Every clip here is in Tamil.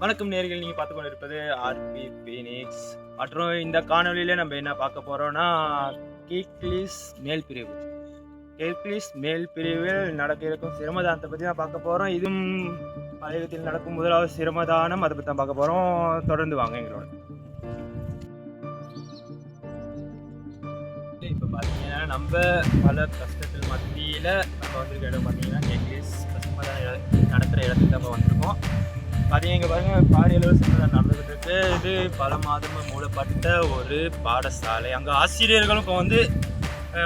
வணக்கம் நேயர்கள், நீங்கள் பார்த்து கொண்டு இருப்பது ஆர்பி ஃபீனிக்ஸ். மற்றும் இந்த காணொலியில் நம்ம என்ன பார்க்க போகிறோம்னா, கீக்லிஸ் மேல் பிரிவில் நடக்க இருக்கும் சிரமதானத்தை பற்றி தான் பார்க்க போகிறோம். இதுவும் பழையத்தில் நடக்கும் முதலாவது சிரமதானம், அதை பற்றி தான் பார்க்க போகிறோம். தொடர்ந்து வாங்க எங்களோட. இப்போ பார்த்தீங்கன்னா நம்ம பல கஷ்டத்தில் மத்தியில் நம்ம வந்திருக்க இடம் பார்த்தீங்கன்னா கீக்லிஸ் சிரமதானம் நடக்கிற இடத்துக்கு நம்ம வந்திருக்கோம். பார்த்தீங்க இங்கே பாருங்கள், பாரியளவு சிரமதானம் நடந்துகிட்டு இருக்கு. இது பல மாதமாக மூடப்பட்ட ஒரு பாடசாலை. அங்கே ஆசிரியர்களும் இப்போ வந்து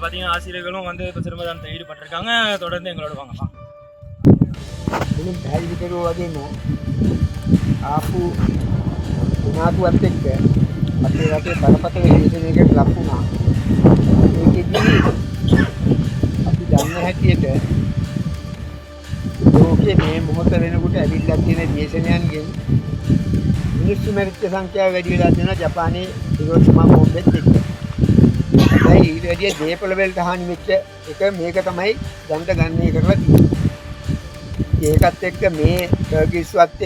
பார்த்தீங்கன்னா ஆசிரியர்களும் வந்து இப்போ சிரமதானத்தில் ஈடுபட்டிருக்காங்க. தொடர்ந்து எங்களோட வாங்கலாம். ආපු ගුණාතුවත් එක්ක අපේ රටේ බරපතල විශේෂයකට ලක් වුණා. ඒකෙදී අපි දන්න හැටියට ලෝකයේ මේ මොහොත වෙනකොට ඇවිල්ලා තියෙන දේශනයන්ගෙන් මිනිස්සු මැරිච්ච සංඛ්‍යාව වැඩි වෙලා තියෙනවා ජපානයේ හිරෝෂිමා බෝම්බෙත් එක්ක. හැබැයි ඊට වැඩිය දේපල වලට හානි වෙච්ච එක මේක තමයි දැනට ගන්නේ කරලා තියෙන්නේ. ඒකත් එක්ක මේ ටර්කිස්වත්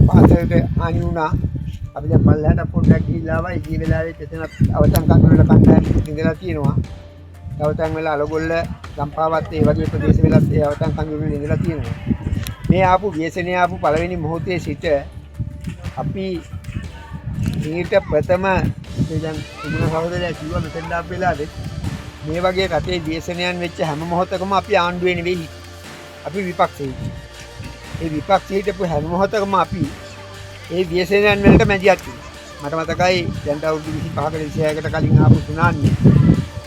පාසලට හානි වුණා. අපි දැන් පල්ලෙහාට පොඩ්ඩක් ගිහිල්ලා ආවා. ඊ වෙලාවෙත් එතන අවතන් කන්දරවල කණ්ඩායම් ඉඳලා තියෙනවා. අවතන් වල අලගොල්ල ගම්පාවත් ඒ වගේ ප්‍රදේශ වලත් ඒ අවතන් කන්දරවල ඉඳලා තියෙනවා. මේ ආපු ව්‍යසනයේ ආපු පළවෙනි මොහොතේ සිට අපි ඊට ප්‍රථම දැන් ඉන්න සහෝදරයා කිව්වා මෙතෙන් ආපු වෙලාවෙත් මේ වගේ රටේ ව්‍යසනයන් වෙච්ච හැම මොහොතකම අපි ආණ්ඩුවේ නෙවෙයි, අපි විපක්ෂයේ. ඒ විපක්ෂයේ හිටපු හැම මොහොතකම අපි ඒ ව්‍යසනයන් වලට මැදිහත් වුණා. මට මතකයි දැන් අවුරුදු 25කට 26කට කලින් ආපු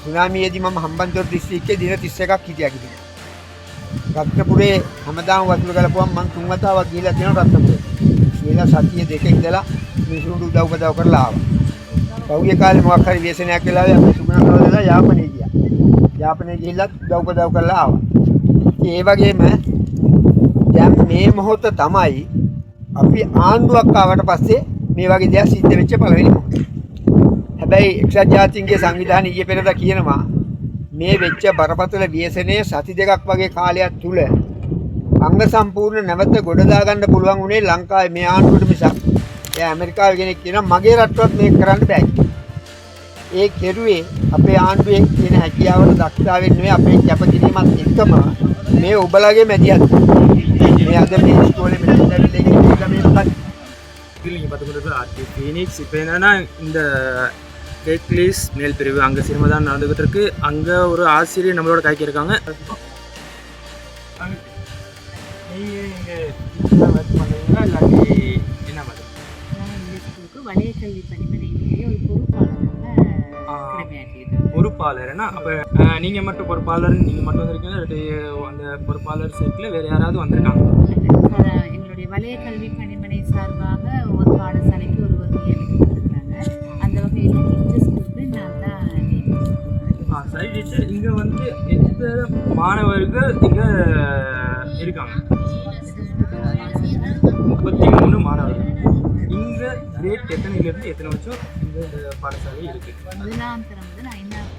සුනාමියේදී මම හම්බන්තොට දිස්ත්‍රික්කයේ දින 31ක් හිටියා කිව්වා. රත්නපුරේ හැමදාම වතුර ගලපුවම මම 3 වතාවක් ගිහිල්ලා තියෙනවා රත්නපුරේ. ගිහිල්ලා සතිය දෙක ඉඳලා මිනිසුන්ට උදව් කරලා ආවා. පහුගිය කාලේ මොකක් හරි ව්‍යසනයක් වෙලාවේ අපි සුගුණාසවදලා යාපනයේ ගියා. යාපනයේ ගිහිල්ලා උදව් කරලා ආවා. ඒ වගේම දැන් මේ මොහොත තමයි අපි ආණ්ඩුවක් ආවට පස්සේ මේ වගේ දේවල් සිද්ධ වෙච්ච පළවෙනි මොහොත. හැබැයි එක්සත් ජාතීන්ගේ සංවිධානය ඊයේ පෙරේදා කියනවා මේ වෙච්ච බරපතල ව්‍යසනයේ සති දෙකක් වගේ කාලයක් තුල අංග සම්පූර්ණ නැවත ගොඩ දාගන්න පුළුවන් උනේ ලංකාවේ මේ ආණ්ඩුවට මිසක් ඒ ඇමරිකාවේ කෙනෙක් කියනවා මගේ රටවත් මේක කරන්න බෑ කියලා. ඒ කෙරුවේ අපේ ආණ්ඩුවේ තියෙන හැකියාවල දක්ෂතාවයෙන් නෙවෙයි අපේ කැපකිරීමත් එක්කම මේ ඔබලගේ මැදිහත් මේ අද මේ ඉස්කෝලේ මෙතන ඇවිල්ලා මේ මොකක්ද நீங்கள் பார்த்து கொண்டு இருக்கிற ஆர்பி ஃபீனிக்ஸ். இப்போ என்னென்னா இந்த கீக்லிஸ் மேல் பிரிவு அங்கே சிரமதானம் நடந்துகிட்டு இருக்கு. அங்கே ஒரு ஆசிரியர் நம்மளோட கைக்கு இருக்காங்க. நீங்கள் இங்கே ஒர்க் பண்ணுறீங்களா இல்லாட்டி என்ன மாதிரி? வலய கல்வி பணிமனையிலேயே ஒரு பொறுப்பாளர்னா அப்போ நீங்கள் மட்டும் பொறுப்பாளர் நீங்கள் மட்டும் வந்திருக்கீங்க, இல்லாட்டி அந்த பொறுப்பாளர் செட்டில் வேறு யாராவது வந்திருக்காங்க? எங்களுடைய வலய கல்வி பணிமனை சார்பாக ஒரு பாடசாலைக்கு ஒருவர் நியமிக்கப்பட்டிருக்காங்க. அந்த வகையில் டீச்சர்ஸ்க்கு நான் தான் சரி டீச்சர், இங்கே வந்து எத்தனை மாணவர்கள் இங்கே இருக்காங்க? 33 மாணவர்கள். இங்கே கிரேட் எத்தனையிலேருந்து எத்தனை வருஷம் இந்த பாடசாலை இருக்குது? முதலாம் தரம் முதல் 5ஆம்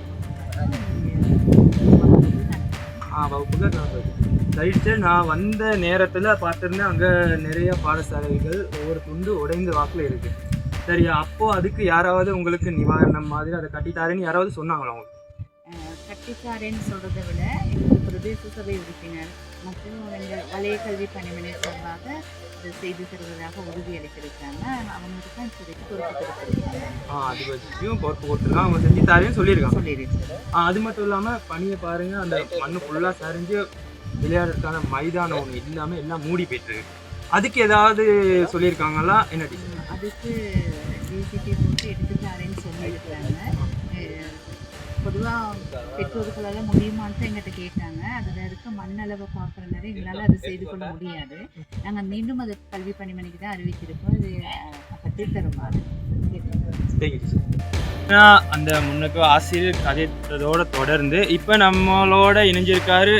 வகுப்புகள் நடந்தது. சரி டீச்சர், நான் வந்த நேரத்தில் பார்த்துருந்தேன் அங்கே நிறைய பாடசாலைகள் ஒவ்வொரு துண்டு உடைந்த வாக்கில் இருக்குது. சரியா, அப்போது அதுக்கு யாராவது உங்களுக்கு நிவாரணம் மாதிரி அதை கட்டித்தாரேன்னு யாராவது சொன்னாங்களா உங்களுக்கு? கட்டித்தாரேன்னு சொல்கிறத விட எங்கள் பிரதேச சபை உறுப்பினர் மற்றும் எங்கள் வலய கல்வி பணிமனை சார்பாக இதை செய்து தருவதாக உறுதியளித்திருக்காங்க. அவங்களுக்கு தான் இப்போதைக்கு பொறுப்பு கொடுத்துருக்காங்க. அது வச்சும் பொறுப்பு கொடுத்துருக்காங்க, அவங்க செஞ்சு தாரேன்னு சொல்லியிருக்காங்க. சொல்லியிருக்கேன். அது மட்டும் இல்லாமல் பணியை பாருங்கள், அந்த மண்ணு ஃபுல்லாக சரிஞ்சு விளையாடுறதுக்கான மைதானம் ஒன்று இல்லாமல் எல்லாம் மூடி போயிட்டுருக்கு. அதுக்கு ஏதாவது சொல்லியிருக்காங்களா என்ன டீச்சர்? அதுக்கு டிசிபி போட்டு எடுத்து தாரேன்னு சொல்லியிருக்காங்க. பொதுவாக பெற்றோர்களால் முடியுமான்னு எங்கிட்ட கேட்டாங்க. அதில் இருக்க மண்ணளவை பார்க்குற நேரம் எங்களால் அதை செய்து கொள்ள முடியாது. நாங்கள் மீண்டும் அது கல்வி பணிமனைக்கு தான் அறிவிச்சிருக்கோம். அது கட்டி தருமாறு அந்த முன்னுக்கு ஆசிரியர் கதைத்ததோடு தொடர்ந்து இப்போ நம்மளோட இணைஞ்சிருக்காரு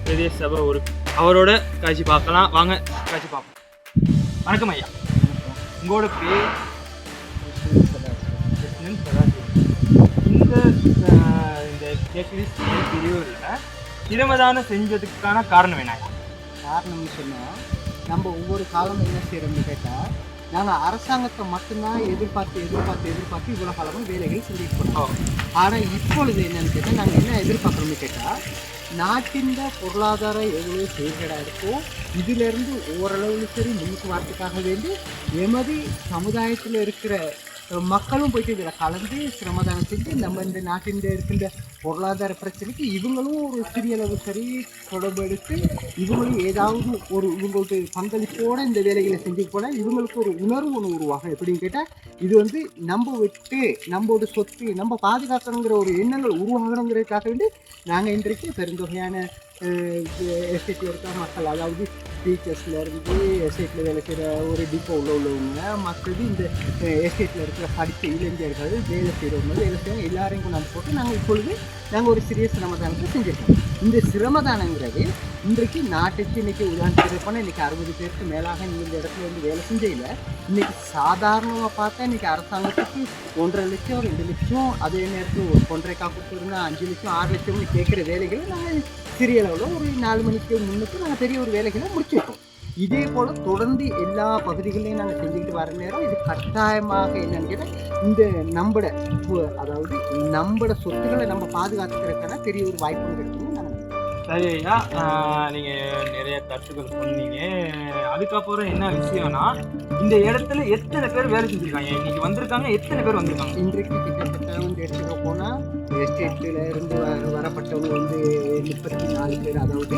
பிரதேச சபை ஒரு அவரோட காட்சி பார்க்கலாம். வாங்க காட்சி பார்ப்போம். வணக்கம் ஐயா, உங்களோட பேர்? இந்த கீக்லிஸ் பிரிவில் சிரமதானம் செஞ்சதுக்கான காரணம் என்ன? காரணம்னு சொன்னால் நம்ம ஒவ்வொரு காலமும் என்ன செய்கிறோம்னு கேட்டால் நாங்கள் அரசாங்கத்தை மட்டும்தான் எதிர்பார்த்து இவ்வளோ காலமும் வேலைகள் செஞ்சுட்டு போனோம். ஆனால் இப்பொழுது என்னென்னு கேட்டால் நாங்கள் என்ன எதிர்பார்க்குறோம்னு கேட்டால் நாட்டின் பொருளாதார எவ்வளோ சீர்கேடாக இருக்கோ இதிலிருந்து ஓரளவு சரி முன்னுக்கு வரத்துக்காக வேண்டி எமது சமுதாயத்தில் இருக்கிற மக்களும் போயிட்டு இதில் கலந்து சிரமதானம் செஞ்சு நம்ம இந்த நாட்டின் இருக்கின்ற பொருளாதார பிரச்சனைக்கு இவங்களும் ஒரு சிறிய அளவு சரி தொடர்பு எடுத்து இவங்களும் ஏதாவது ஒரு இவங்களுக்கு பங்களிப்போடு இந்த வேலைகளை செஞ்சு போனால் இவங்களுக்கு ஒரு உணர்வு ஒன்று உருவாகும். எப்படின்னு கேட்டால் இது வந்து நம்ம விட்டு நம்மளோட சொத்து நம்ம பாதுகாக்கணுங்கிற ஒரு எண்ணங்கள் உருவாகணுங்கிறதுக்காக வேண்டி நாங்கள் இன்றைக்கு பெருந்தொகையான எஸ்டேட்டில் இருக்கிற மக்கள், அதாவது டீச்சர்ஸ்லேருந்து எஸ்டேட்டில் வேலை செய்கிற ஒரு டிப்போவில் உள்ளவங்க மக்கள், இந்த எஸ்டேட்டில் இருக்கிற படித்த இளைஞர்கள், வேலை செய்கிறவங்க எல்லாரையும் கொண்டாந்து போட்டு நாங்கள் ஒரு சிறிய சிரமதானத்தை செஞ்சுருக்கோம். இந்த சிரமதானங்கிறது இன்றைக்கு நாட்டுக்கு இன்றைக்கி உதாரணத்துக்கு போனால் இன்றைக்கி 60 பேருக்கு மேலாக இந்த இடத்துல வந்து வேலை செஞ்சதில்ல. இன்றைக்கி சாதாரணமாக பார்த்தா இன்றைக்கி அரசாங்கத்துக்கு 1.5 லட்சம் 2 லட்சம், அதே நேரத்தில் ஒரு 1.5 கொடுத்துருந்தா 5 லட்சம் 6 லட்சம்னு கேட்குற வேலைகளை நாங்கள் சிறிய அளவில் ஒரு 4 மணிக்கு முன்னுக்கு நாங்கள் பெரிய ஒரு வேலைகளை முடிச்சிருக்கோம். இதே போல் தொடர்ந்து எல்லா பகுதிகளையும் நாங்கள் செஞ்சுக்கிட்டு வர நேரம் இது கட்டாயமாக என்னன்னு கேட்டால் இந்த நம்மளோட சொத்துக்களை நம்ம பாதுகாத்துக்கிறதுக்கான பெரிய ஒரு வாய்ப்பு கிடைக்கும்னு நாங்கள். சரி ஐயா, நீங்கள் நிறைய கருத்துக்கள் சொன்னீங்க. அதுக்கப்புறம் என்ன விஷயம்னா, இந்த இடத்துல எத்தனை பேர் வேலை செஞ்சுருக்காங்க, இன்னைக்கு வந்திருக்காங்க, எத்தனை பேர் வந்திருக்காங்க? இன்றைக்கு கிட்டத்தட்ட வந்து எடுத்துக்க போனால் எஸ்டேட்டில் இருந்து வரப்பட்டவங்க வந்து 34 பேர். அதாவது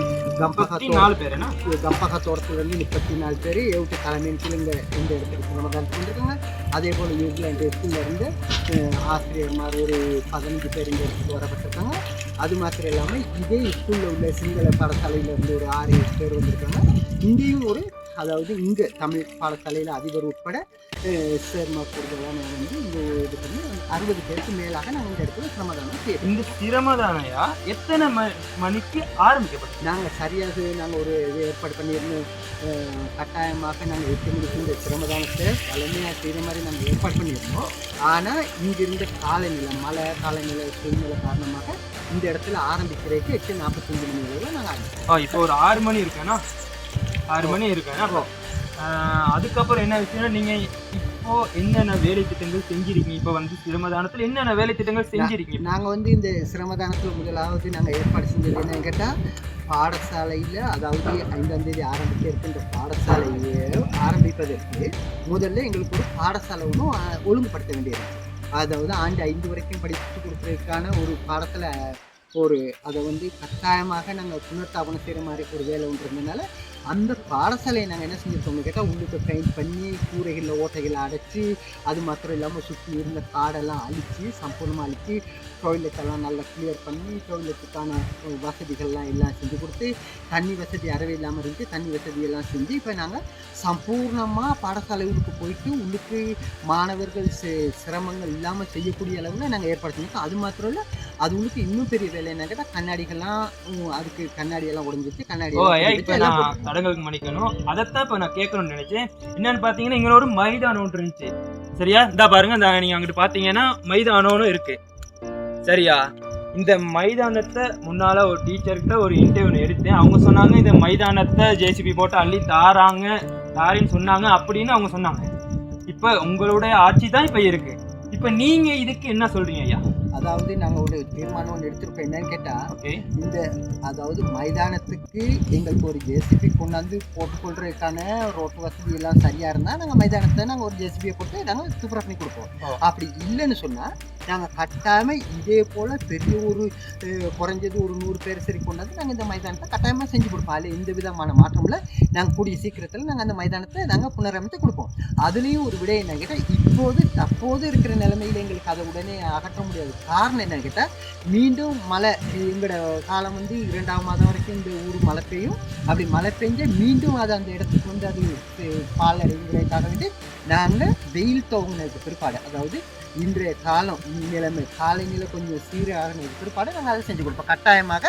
4 பேர் கம்பகா தோட்டத்துலேருந்து 34 பேர் எவ்வளோ தலைமையின் கீழே இந்த இடத்துக்கு சிரமதான் செஞ்சுருக்காங்க. அதே போல் நியூசிலாந்து ஸ்கூல்லேருந்து ஆசிரியர்மார் ஒரு 15 பேர் இந்த இடத்துக்கு வரப்பட்டிருக்காங்க. அது மாத்திரம் இல்லாமல் இதே ஸ்கூலில் உள்ள சிங்கள பாடசாலையிலேருந்து ஒரு 6-7 பேர் வந்திருக்காங்க. இங்கேயும் அதாவது இங்கே தமிழ் பாடசாலையில் அதிபர் உட்பட சேர்மாக்கூறுகளான வந்து இங்கே இது பண்ணி 60 பேருக்கு மேலாக நாங்கள் இந்த இடத்துல சிரமதானம் செய்யணும். இந்த சிரமதானையா எத்தனை மணிக்கு ஆரம்பிக்கப்படும்? நாங்கள் சரியாக நாங்கள் ஒரு ஏற்பாடு பண்ணியிருந்தோம். கட்டாயமாக நாங்கள் 8 மணிக்கு இந்த சிரமதானத்தை வளமையாக செய்கிற மாதிரி நாங்கள் ஏற்பாடு பண்ணியிருந்தோம். ஆனால் இங்கிருந்த மழை காலநிலை சூழ்நிலை காரணமாக இந்த இடத்துல ஆரம்பிக்கிறதுக்கு 8:45 மணி வரைக்கும் நாங்கள் ஆரம்பிச்சோம். இப்போ ஒரு 6 மணி இருக்கேன்னா 6 மணி இருக்கேன்னா அப்போ அதுக்கப்புறம் என்ன விஷயம்னா, நீங்கள் இப்போ என்னென்ன வேலை திட்டங்கள் செஞ்சிருக்கீங்க? இப்போ வந்து சிரமதானத்தில் என்னென்ன வேலை திட்டங்கள் செஞ்சிருக்கீங்க? நாங்கள் வந்து இந்த சிரமதானத்தில் முதலாவது நாங்கள் ஏற்பாடு செஞ்சது என்னன்னு கேட்டால் பாடசாலையில், அதாவது 5ஆம் தேதி ஆரம்பிக்க இருக்கின்ற பாடசாலையை ஆரம்பிப்பதற்கு முதல்ல எங்களுக்கு ஒரு பாடசாலை ஒன்றும் ஒழுங்குபடுத்த வேண்டியது. அதாவது ஆண்டு 5 வரைக்கும் படித்து கொடுக்குறதுக்கான ஒரு பாடத்தில் அதை வந்து கட்டாயமாக நாங்கள் புனர்த்தாபனம் செய்கிற மாதிரி ஒரு வேலை ஒன்று இருந்ததுனால அந்த பாடசாலையை நாங்கள் என்ன செஞ்சுருக்கோம்னு கேட்டால் உள்ளுக்கு பெயிண்ட் பண்ணி கூரைகளில் ஓட்டைகளை அடைச்சி, அது மாத்திரம் இல்லாமல் சுற்றி இருந்த காடெல்லாம் அழித்து சம்பூர்ணமாக அழித்து டாய்லெட்டெல்லாம் நல்லா கிளியர் பண்ணி டாய்லெட்டுக்கான வசதிகள்லாம் எல்லாம் செஞ்சு கொடுத்து, தண்ணி வசதி அறவே இல்லாமல் இருந்துச்சு, தண்ணி வசதியெல்லாம் செஞ்சு இப்போ நாங்கள் சம்பூர்ணமாக பாடசாலை உள்ளுக்கு போயிட்டு உள்ளுக்கு மாணவர்கள் சிரமங்கள் இல்லாமல் செய்யக்கூடிய அளவில் நாங்கள் ஏற்படுத்தினோம். அது மாத்திரம் இல்லை, அது உள்ளுக்கு இன்னும் பெரிய வேலை என்ன கேட்டால் கண்ணாடிகள்லாம், அதுக்கு கண்ணாடியெல்லாம் உடஞ்சிச்சு. கண்ணாடி தடங்களுக்கு மன்னிக்கணும். அதைத்தான் இப்போ நான் கேட்கணும்னு நினைச்சேன். என்னன்னு பார்த்தீங்கன்னா, இங்கே ஒரு மைதானம் ஒன்று இருந்துச்சு. சரியா, இந்த பாருங்க, இந்த நீங்கள் அங்கிட்டு பார்த்தீங்கன்னா மைதானம்னு இருக்கு. சரியா, இந்த மைதானத்தை முன்னால் ஒரு டீச்சர்கிட்ட ஒரு இன்டர்வியூ எடுத்தேன். அவங்க சொன்னாங்க இந்த மைதானத்தை ஜேசிபி போட்டு அள்ளி தாரின்னு சொன்னாங்க அப்படின்னு அவங்க சொன்னாங்க. இப்போ உங்களுடைய ஆட்சி தான் இப்போ இருக்கு. இப்போ நீங்கள் இதுக்கு என்ன சொல்றீங்க ஐயா? அதாவது நாங்கள் ஒரு தீர்மானம் ஒன்று எடுத்திருக்கோம். என்னன்னு கேட்டால் மைதானத்துக்கு எங்களுக்கு ஒரு ஜேசிபி கொண்டாந்து போட்டுக்கொள்றதுக்கான ரோட்டு வசதி எல்லாம் சரியாக இருந்தால் நாங்கள் மைதானத்தை நாங்கள் ஒரு ஜேசிபியை போட்டு நாங்கள் சூப்பராக பண்ணி கொடுப்போம். அப்படி இல்லைன்னு சொன்னால் நாங்கள் கட்டாயமாக இதே போல் பெரிய ஒரு குறைஞ்சது ஒரு 100 பேர் சரி கொண்டாந்து நாங்கள் இந்த மைதானத்தை கட்டாயமாக செஞ்சு கொடுப்போம். அதில் எந்த விதமான மாற்றமில்லை. நாங்கள் கூடிய சீக்கிரத்தில் நாங்கள் அந்த மைதானத்தை நாங்கள் புனரமைத்து கொடுப்போம். அதுலேயும் ஒரு விடை என்ன கேட்டால் தற்போது இருக்கிற நிலைமையில் எங்களுக்கு அதை உடனே அகற்ற முடியாது. காரணம் என்னன்னு கேட்டால் மீண்டும் மழை, எங்களோட காலம் வந்து 2ஆம் மாதம் வரைக்கும் இந்த ஊர் மழை பெய்யும். அப்படி மழை பெஞ்ச மீண்டும் அது அந்த இடத்துக்கு வந்து அது பாலடைங்கிறதுக்காக வேண்டி நாங்கள் வெயில் துவங்கினதுக்கு பிற்பாடு, அதாவது இன்றைய காலநிலை கொஞ்சம் சீராகினதுக்கு பிற்பாடு நாங்கள் அதை செஞ்சு கொடுப்போம். கட்டாயமாக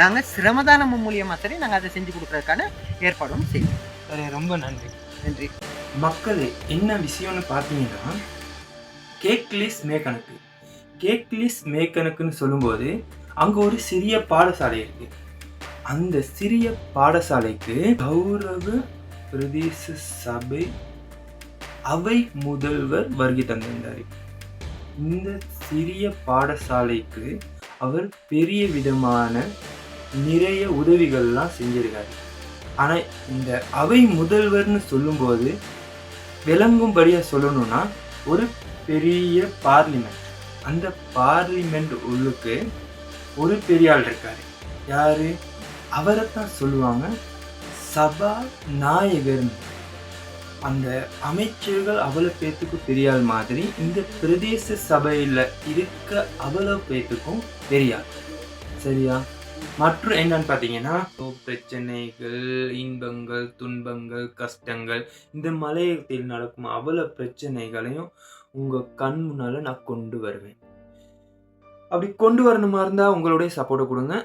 நாங்கள் சிரமதானம் மூலியமாக சரி நாங்கள் அதை செஞ்சு கொடுக்குறதுக்கான ஏற்பாடும் செய்வோம். சரி, ரொம்ப நன்றி. நன்றி. மக்களே, என்ன விஷயம்னு பார்த்தீங்கன்னா, கேக்லிஸ் மேக்கனுக்குன்னு சொல்லும்போது அங்கே ஒரு சிறிய பாடசாலை இருக்கு. அந்த சிறிய பாடசாலைக்கு கௌரவ பிரதேச சபை அவை முதல்வர் வருகை தந்திருந்தார். இந்த சிறிய பாடசாலைக்கு அவர் பெரிய விதமான நிறைய உதவிகள்லாம் செஞ்சிருக்காரு. ஆனால் இந்த அவை முதல்வர்னு சொல்லும்போது விளங்கும்படியாக சொல்லணும்னா ஒரு பெரிய பார்லிமெண்ட், அந்த பார்லிமெண்ட் உள்ளுக்கு ஒரு பெரிய ஆள் இருக்காரு. யாரு? அவரை தான் சொல்லுவாங்க சபா நாயகர்னு. அந்த அமைச்சர்கள் அவ்வளோ பேத்துக்கு பெரிய ஆள் மாதிரி இந்த பிரதேச சபையில் இருக்க அவ்வளோ பேத்துக்கும் பெரிய ஆள். சரியா? மற்றும் என்னன்னு பார்த்தீங்கன்னா பிரச்சனைகள், இன்பங்கள், துன்பங்கள், கஷ்டங்கள், இந்த மலையத்தில் நடக்கும் அவ்வளோ பிரச்சனைகளையும் உங்கள் கண் முன்னால் நான் கொண்டு வருவேன். அப்படி கொண்டு வரணுமா இருந்தால் உங்களுடைய சப்போர்ட்டை கொடுங்க.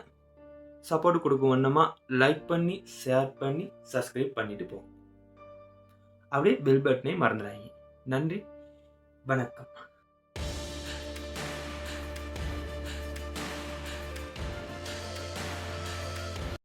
சப்போர்ட் கொடுக்கும் வண்ணமா லைக் பண்ணி, ஷேர் பண்ணி, சப்ஸ்கிரைப் பண்ணிட்டு போங்க. அப்படியே பெல் பட்டனை மறந்துடாதீங்க. நன்றி, வணக்கம்.